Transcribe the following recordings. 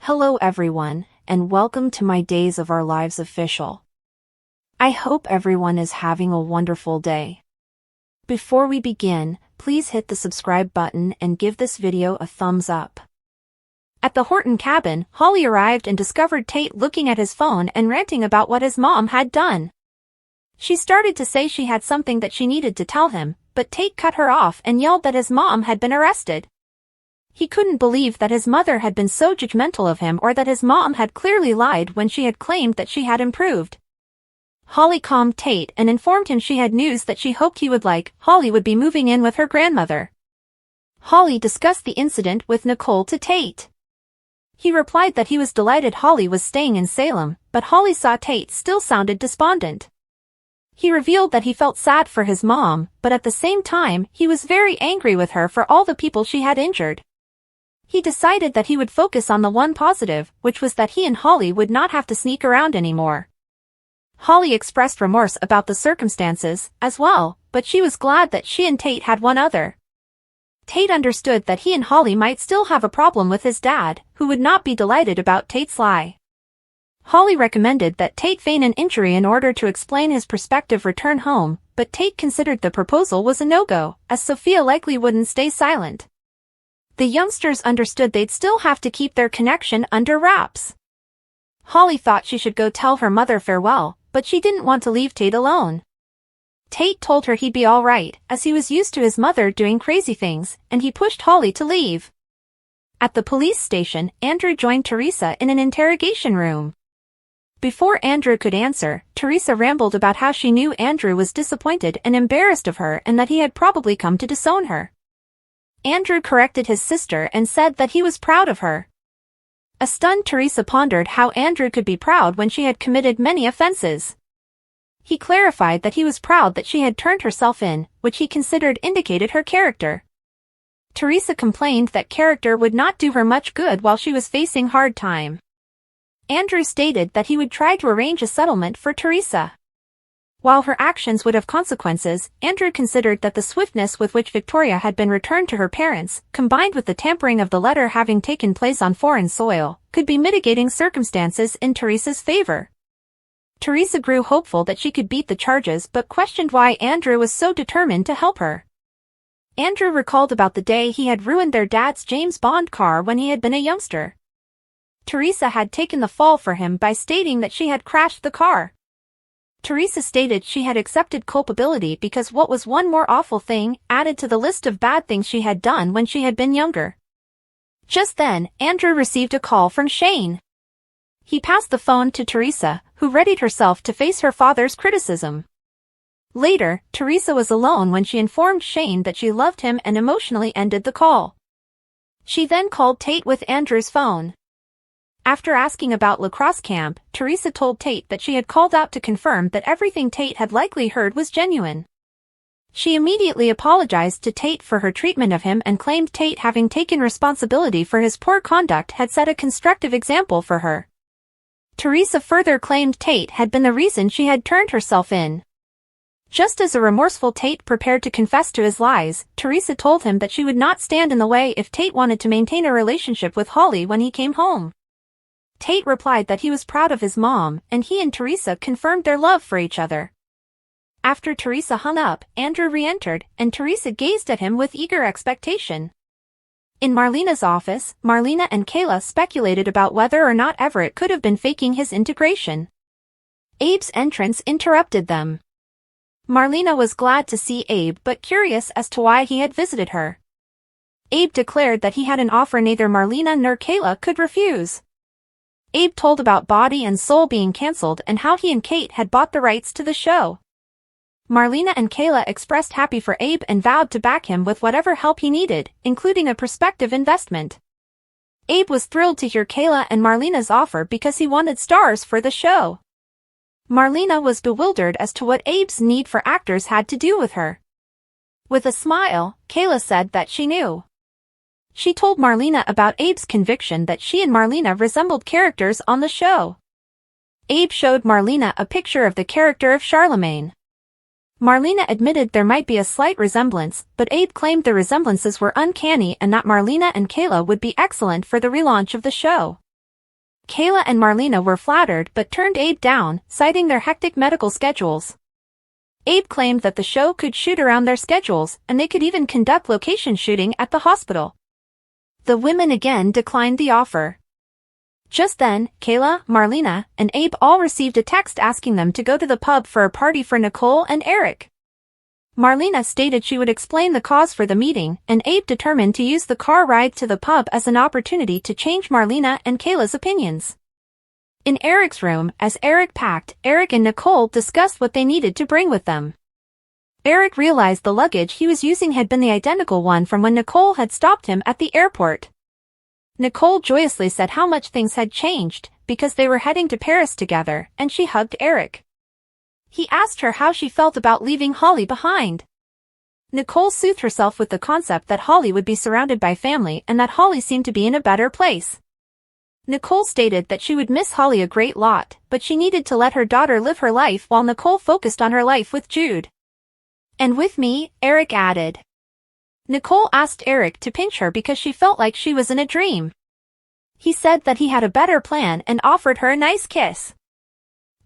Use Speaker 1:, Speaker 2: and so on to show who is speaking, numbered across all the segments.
Speaker 1: Hello everyone, and welcome to my Days of Our Lives official. I hope everyone is having a wonderful day. Before we begin, please hit the subscribe button and give this video a thumbs up. At the Horton cabin, Holly arrived and discovered Tate looking at his phone and ranting about what his mom had done. She started to say she had something that she needed to tell him, but Tate cut her off and yelled that his mom had been arrested. He couldn't believe that his mother had been so judgmental of him or that his mom had clearly lied when she had claimed that she had improved. Holly calmed Tate and informed him she had news that she hoped he would like. Holly would be moving in with her grandmother. Holly discussed the incident with Nicole to Tate. He replied that he was delighted Holly was staying in Salem, but Holly saw Tate still sounded despondent. He revealed that he felt sad for his mom, but at the same time, he was very angry with her for all the people she had injured. He decided that he would focus on the one positive, which was that he and Holly would not have to sneak around anymore. Holly expressed remorse about the circumstances, as well, but she was glad that she and Tate had one other. Tate understood that he and Holly might still have a problem with his dad, who would not be delighted about Tate's lie. Holly recommended that Tate feign an injury in order to explain his prospective return home, but Tate considered the proposal was a no-go, as Sophia likely wouldn't stay silent. The youngsters understood they'd still have to keep their connection under wraps. Holly thought she should go tell her mother farewell, but she didn't want to leave Tate alone. Tate told her he'd be all right, as he was used to his mother doing crazy things, and he pushed Holly to leave. At the police station, Andrew joined Teresa in an interrogation room. Before Andrew could answer, Teresa rambled about how she knew Andrew was disappointed and embarrassed of her and that he had probably come to disown her. Andrew corrected his sister and said that he was proud of her. A stunned Teresa pondered how Andrew could be proud when she had committed many offenses. He clarified that he was proud that she had turned herself in, which he considered indicated her character. Teresa complained that character would not do her much good while she was facing hard time. Andrew stated that he would try to arrange a settlement for Teresa. While her actions would have consequences, Andrew considered that the swiftness with which Victoria had been returned to her parents, combined with the tampering of the letter having taken place on foreign soil, could be mitigating circumstances in Teresa's favor. Teresa grew hopeful that she could beat the charges but questioned why Andrew was so determined to help her. Andrew recalled about the day he had ruined their dad's James Bond car when he had been a youngster. Teresa had taken the fall for him by stating that she had crashed the car. Teresa stated she had accepted culpability because what was one more awful thing added to the list of bad things she had done when she had been younger. Just then, Andrew received a call from Shane. He passed the phone to Teresa, who readied herself to face her father's criticism. Later, Teresa was alone when she informed Shane that she loved him and emotionally ended the call. She then called Tate with Andrew's phone. After asking about lacrosse camp, Teresa told Tate that she had called out to confirm that everything Tate had likely heard was genuine. She immediately apologized to Tate for her treatment of him and claimed Tate having taken responsibility for his poor conduct had set a constructive example for her. Teresa further claimed Tate had been the reason she had turned herself in. Just as a remorseful Tate prepared to confess to his lies, Teresa told him that she would not stand in the way if Tate wanted to maintain a relationship with Holly when he came home. Tate replied that he was proud of his mom, and he and Teresa confirmed their love for each other. After Teresa hung up, Andrew re-entered, and Teresa gazed at him with eager expectation. In Marlena's office, Marlena and Kayla speculated about whether or not Everett could have been faking his integration. Abe's entrance interrupted them. Marlena was glad to see Abe but curious as to why he had visited her. Abe declared that he had an offer neither Marlena nor Kayla could refuse. Abe told about Body and Soul being cancelled and how he and Kate had bought the rights to the show. Marlena and Kayla expressed happy for Abe and vowed to back him with whatever help he needed, including a prospective investment. Abe was thrilled to hear Kayla and Marlena's offer because he wanted stars for the show. Marlena was bewildered as to what Abe's need for actors had to do with her. With a smile, Kayla said that she knew. She told Marlena about Abe's conviction that she and Marlena resembled characters on the show. Abe showed Marlena a picture of the character of Charlemagne. Marlena admitted there might be a slight resemblance, but Abe claimed the resemblances were uncanny and that Marlena and Kayla would be excellent for the relaunch of the show. Kayla and Marlena were flattered but turned Abe down, citing their hectic medical schedules. Abe claimed that the show could shoot around their schedules, and they could even conduct location shooting at the hospital. The women again declined the offer. Just then, Kayla, Marlena, and Abe all received a text asking them to go to the pub for a party for Nicole and Eric. Marlena stated she would explain the cause for the meeting, and Abe determined to use the car ride to the pub as an opportunity to change Marlena and Kayla's opinions. In Eric's room, as Eric packed, Eric and Nicole discussed what they needed to bring with them. Eric realized the luggage he was using had been the identical one from when Nicole had stopped him at the airport. Nicole joyously said how much things had changed, because they were heading to Paris together, and she hugged Eric. He asked her how she felt about leaving Holly behind. Nicole soothed herself with the concept that Holly would be surrounded by family and that Holly seemed to be in a better place. Nicole stated that she would miss Holly a great lot, but she needed to let her daughter live her life while Nicole focused on her life with Jude. And with me, Eric added. Nicole asked Eric to pinch her because she felt like she was in a dream. He said that he had a better plan and offered her a nice kiss.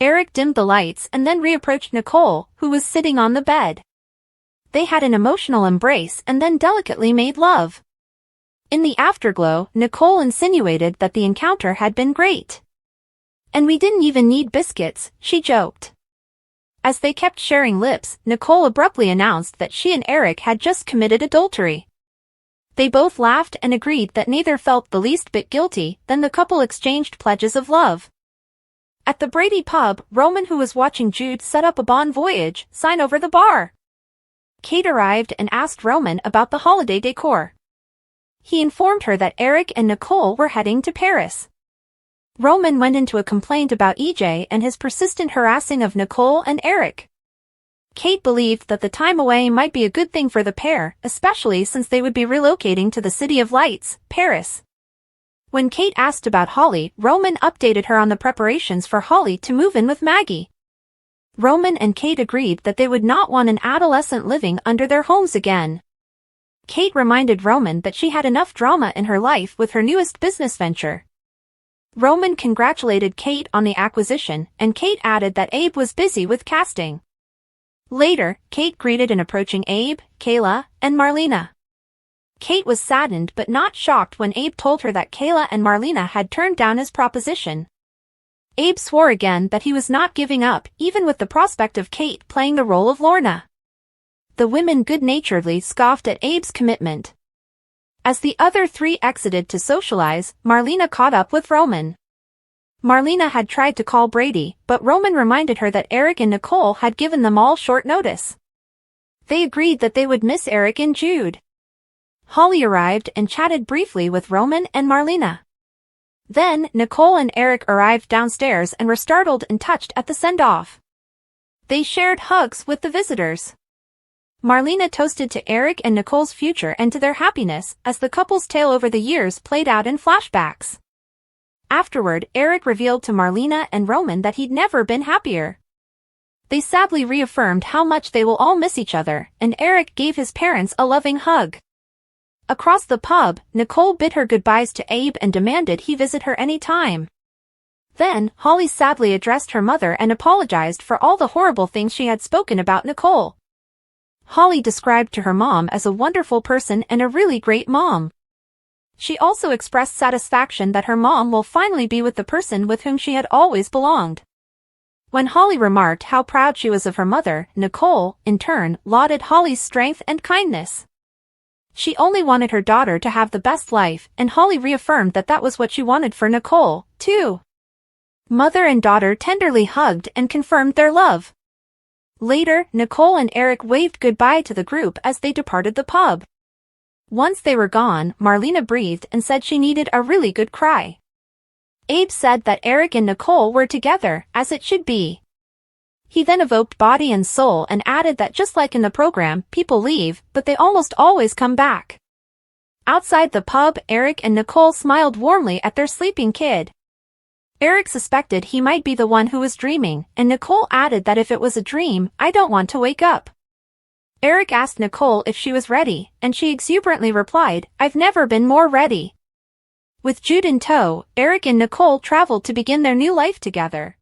Speaker 1: Eric dimmed the lights and then reapproached Nicole, who was sitting on the bed. They had an emotional embrace and then delicately made love. In the afterglow, Nicole insinuated that the encounter had been great. And we didn't even need biscuits, she joked. As they kept sharing lips, Nicole abruptly announced that she and Eric had just committed adultery. They both laughed and agreed that neither felt the least bit guilty. Then the couple exchanged pledges of love. At the Brady pub, Roman, who was watching Jude set up a bon voyage sign over the bar. Kate arrived and asked Roman about the holiday decor. He informed her that Eric and Nicole were heading to Paris. Roman went into a complaint about EJ and his persistent harassing of Nicole and Eric. Kate believed that the time away might be a good thing for the pair, especially since they would be relocating to the City of Lights, Paris. When Kate asked about Holly, Roman updated her on the preparations for Holly to move in with Maggie. Roman and Kate agreed that they would not want an adolescent living under their homes again. Kate reminded Roman that she had enough drama in her life with her newest business venture. Roman congratulated Kate on the acquisition, and Kate added that Abe was busy with casting. Later, Kate greeted an approaching Abe, Kayla, and Marlena. Kate was saddened but not shocked when Abe told her that Kayla and Marlena had turned down his proposition. Abe swore again that he was not giving up, even with the prospect of Kate playing the role of Lorna. The women good-naturedly scoffed at Abe's commitment. As the other three exited to socialize, Marlena caught up with Roman. Marlena had tried to call Brady, but Roman reminded her that Eric and Nicole had given them all short notice. They agreed that they would miss Eric and Jude. Holly arrived and chatted briefly with Roman and Marlena. Then, Nicole and Eric arrived downstairs and were startled and touched at the send-off. They shared hugs with the visitors. Marlena toasted to Eric and Nicole's future and to their happiness as the couple's tale over the years played out in flashbacks. Afterward, Eric revealed to Marlena and Roman that he'd never been happier. They sadly reaffirmed how much they will all miss each other, and Eric gave his parents a loving hug. Across the pub, Nicole bid her goodbyes to Abe and demanded he visit her any time. Then, Holly sadly addressed her mother and apologized for all the horrible things she had spoken about Nicole. Holly described to her mom as a wonderful person and a really great mom. She also expressed satisfaction that her mom will finally be with the person with whom she had always belonged. When Holly remarked how proud she was of her mother, Nicole, in turn, lauded Holly's strength and kindness. She only wanted her daughter to have the best life, and Holly reaffirmed that that was what she wanted for Nicole, too. Mother and daughter tenderly hugged and confirmed their love. Later, Nicole and Eric waved goodbye to the group as they departed the pub. Once they were gone, Marlena breathed and said she needed a really good cry. Abe said that Eric and Nicole were together, as it should be. He then evoked body and soul and added that just like in the program, people leave, but they almost always come back. Outside the pub, Eric and Nicole smiled warmly at their sleeping kid. Eric suspected he might be the one who was dreaming, and Nicole added that if it was a dream, I don't want to wake up. Eric asked Nicole if she was ready, and she exuberantly replied, I've never been more ready. With Jude in tow, Eric and Nicole traveled to begin their new life together.